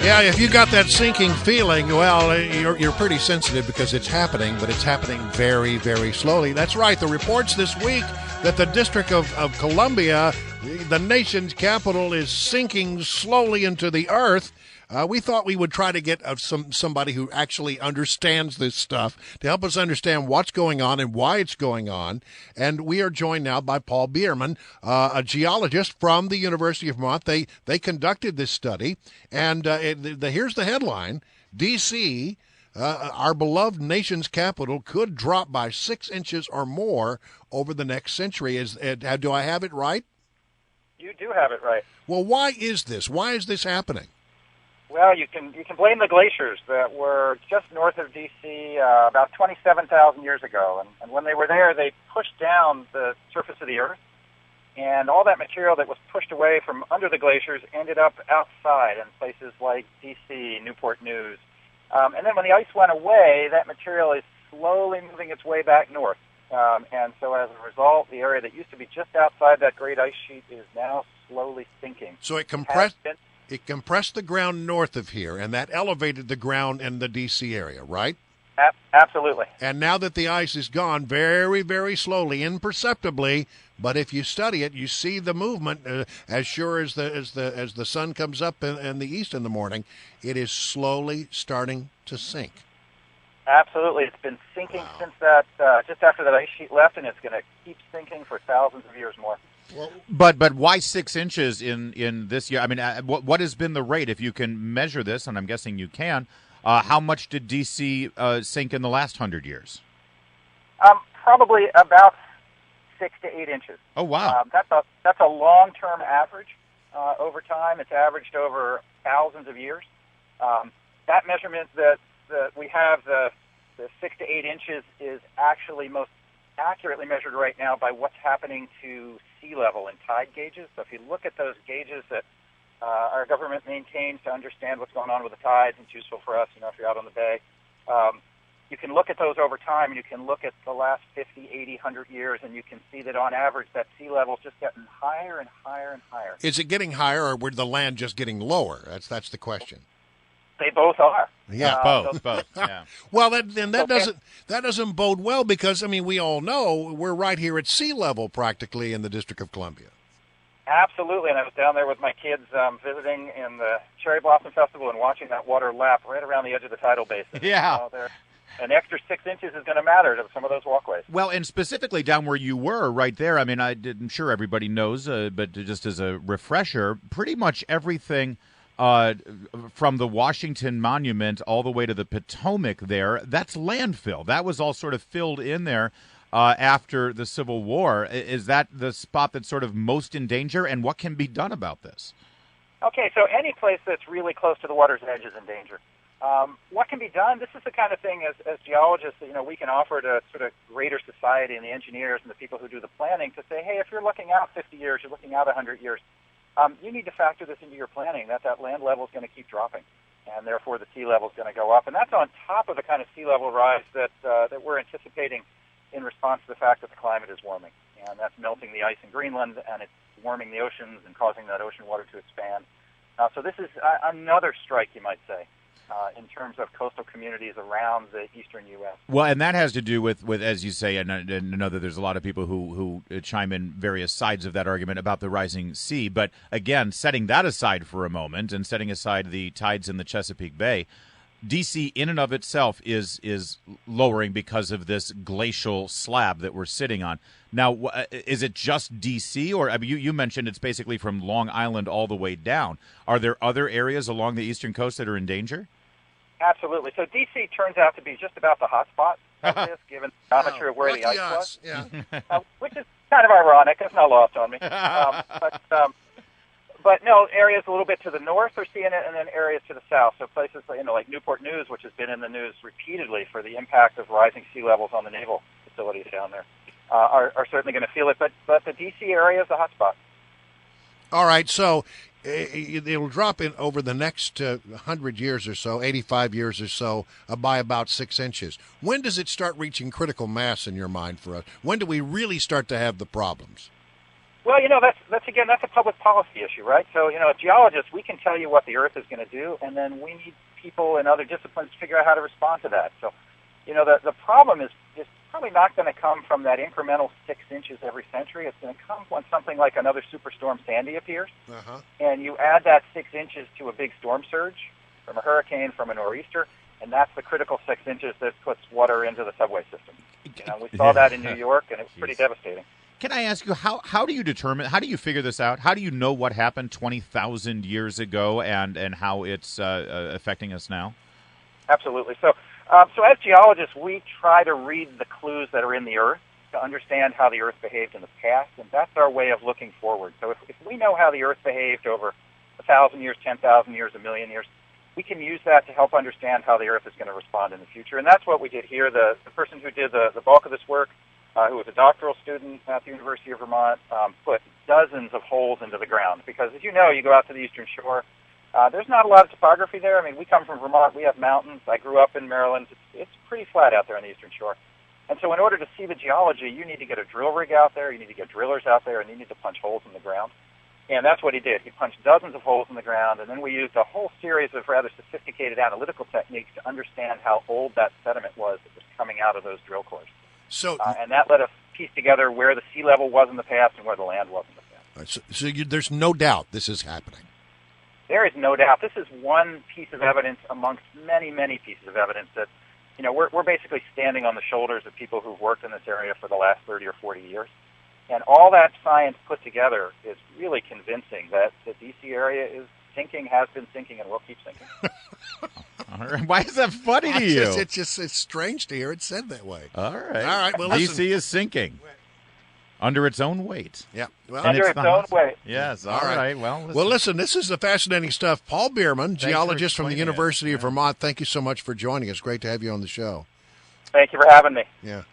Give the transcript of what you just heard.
Yeah, if you got that sinking feeling, well, you're pretty sensitive because it's happening, but it's happening very, very slowly. That's right. The reports this week that the District of Columbia, the nation's capital, is sinking slowly into the earth. We thought we would try to get somebody who actually understands this stuff to help us understand what's going on and why it's going on. And we are joined now by Paul Bierman, a geologist from the University of Vermont. They conducted this study, and here's the headline: D.C., our beloved nation's capital, could drop by 6 inches or more over the next century. Do I have it right? You do have it right. Well, why is this? Why is this happening? Well, you can blame the glaciers that were just north of D.C. About 27,000 years ago. And when they were there, they pushed down the surface of the Earth, and all that material that was pushed away from under the glaciers ended up outside in places like D.C., Newport News. And then when the ice went away, that material is slowly moving its way back north. And so as a result, the area that used to be just outside that great ice sheet is now slowly sinking. So it compressed the ground north of here, and that elevated the ground in the D.C. area, right? Absolutely. And now that the ice is gone, very, very slowly, imperceptibly, but if you study it, you see the movement. As sure as the sun comes up in the east in the morning, it is slowly starting to sink. Absolutely. It's been sinking since that, just after that ice sheet left, and it's going to keep sinking for thousands of years more. But why 6 inches in this year? I mean, what has been the rate, if you can measure this, and I'm guessing you can? How much did D.C. sink in the last 100 years? Probably about 6 to 8 inches. Oh, wow. That's a long-term average over time. It's averaged over thousands of years. That measurement that we have, the 6 to 8 inches, is actually most accurately measured right now by what's happening to sea level and tide gauges. So if you look at those gauges that our government maintains to understand what's going on with the tides, it's useful for us, if you're out on the bay. You can look at those over time, and you can look at the last 50, 80, 100 years, and you can see that on average that sea level is just getting higher and higher and higher. Is it getting higher, or were the land just getting lower? That's the question. They both are. Yeah, both. Yeah. Well, that doesn't bode well, because we all know we're right here at sea level practically in the District of Columbia. Absolutely, and I was down there with my kids visiting in the Cherry Blossom Festival and watching that water lap right around the edge of the tidal basin. Yeah. An extra 6 inches is going to matter to some of those walkways. Well, and specifically down where you were right there, I'm sure everybody knows, but just as a refresher, pretty much everything from the Washington Monument all the way to the Potomac there, that's landfill. That was all sort of filled in there after the Civil War. Is that the spot that's sort of most in danger, and what can be done about this? Okay, so any place that's really close to the water's edge is in danger. What can be done? This is the kind of thing as geologists that, we can offer to sort of greater society and the engineers and the people who do the planning to say, hey, if you're looking out 50 years, you're looking out 100 years, you need to factor this into your planning, that land level is going to keep dropping, and therefore the sea level is going to go up. And that's on top of the kind of sea level rise that we're anticipating in response to the fact that the climate is warming. And that's melting the ice in Greenland, and it's warming the oceans and causing that ocean water to expand. So this is another strike, you might say, in terms of coastal communities around the eastern U.S. Well, and that has to do with as you say, and I know that there's a lot of people who chime in various sides of that argument about the rising sea. But again, setting that aside for a moment and setting aside the tides in the Chesapeake Bay, D.C. in and of itself is lowering because of this glacial slab that we're sitting on. Now, is it just D.C., or you mentioned it's basically from Long Island all the way down. Are there other areas along the eastern coast that are in danger? Absolutely. So D.C. turns out to be just about the hot spot of this, given the geometry of where the ice was, which is kind of ironic. It's not lost on me. But no, areas a little bit to the north are seeing it, and then areas to the south. So places like Newport News, which has been in the news repeatedly for the impact of rising sea levels on the naval facilities down there, are certainly going to feel it. But the D.C. area is the hot spot. All right, so it'll drop in over the next 100 years or so, 85 years or so, by about 6 inches. When does it start reaching critical mass in your mind for us? When do we really start to have the problems? Well, that's a public policy issue, right? So, as geologists, we can tell you what the Earth is going to do, and then we need people in other disciplines to figure out how to respond to that. So, the problem is probably not going to come from that incremental 6 inches every century. It's going to come when something like another superstorm Sandy appears, and you add that 6 inches to a big storm surge from a hurricane, from a nor'easter, and that's the critical 6 inches that puts water into the subway system. We saw that in New York, and it was pretty devastating. Can I ask you, how do you figure this out? How do you know what happened 20,000 years ago and how it's affecting us now? Absolutely. So as geologists, we try to read the clues that are in the Earth to understand how the Earth behaved in the past, and that's our way of looking forward. So if we know how the Earth behaved over 1,000 years, 10,000 years, 1,000,000 years, we can use that to help understand how the Earth is going to respond in the future. And that's what we did here. The person who did the bulk of this work, who was a doctoral student at the University of Vermont, put dozens of holes into the ground. Because, as you know, you go out to the Eastern Shore, there's not a lot of topography there. I mean, we come from Vermont. We have mountains. I grew up in Maryland. It's pretty flat out there on the Eastern Shore. And so in order to see the geology, you need to get a drill rig out there, you need to get drillers out there, and you need to punch holes in the ground. And that's what he did. He punched dozens of holes in the ground, and then we used a whole series of rather sophisticated analytical techniques to understand how old that sediment was that was coming out of those drill cores. So, and that let us piece together where the sea level was in the past and where the land was in the past. There's no doubt this is happening. There is no doubt. This is one piece of evidence amongst many, many pieces of evidence that, we're basically standing on the shoulders of people who've worked in this area for the last 30 or 40 years. And all that science put together is really convincing that the D.C. area is sinking, has been sinking, and will keep sinking. All right. Why is that funny to you? It's strange to hear it said that way. All right. All right. Well, listen. D.C. is sinking under its own weight. Yeah. Well, under its own weight. Yes. All right. Well, listen. This is the fascinating stuff. Paul Bierman, geologist from the University of Vermont. Thank you so much for joining us. Great to have you on the show. Thank you for having me. Yeah.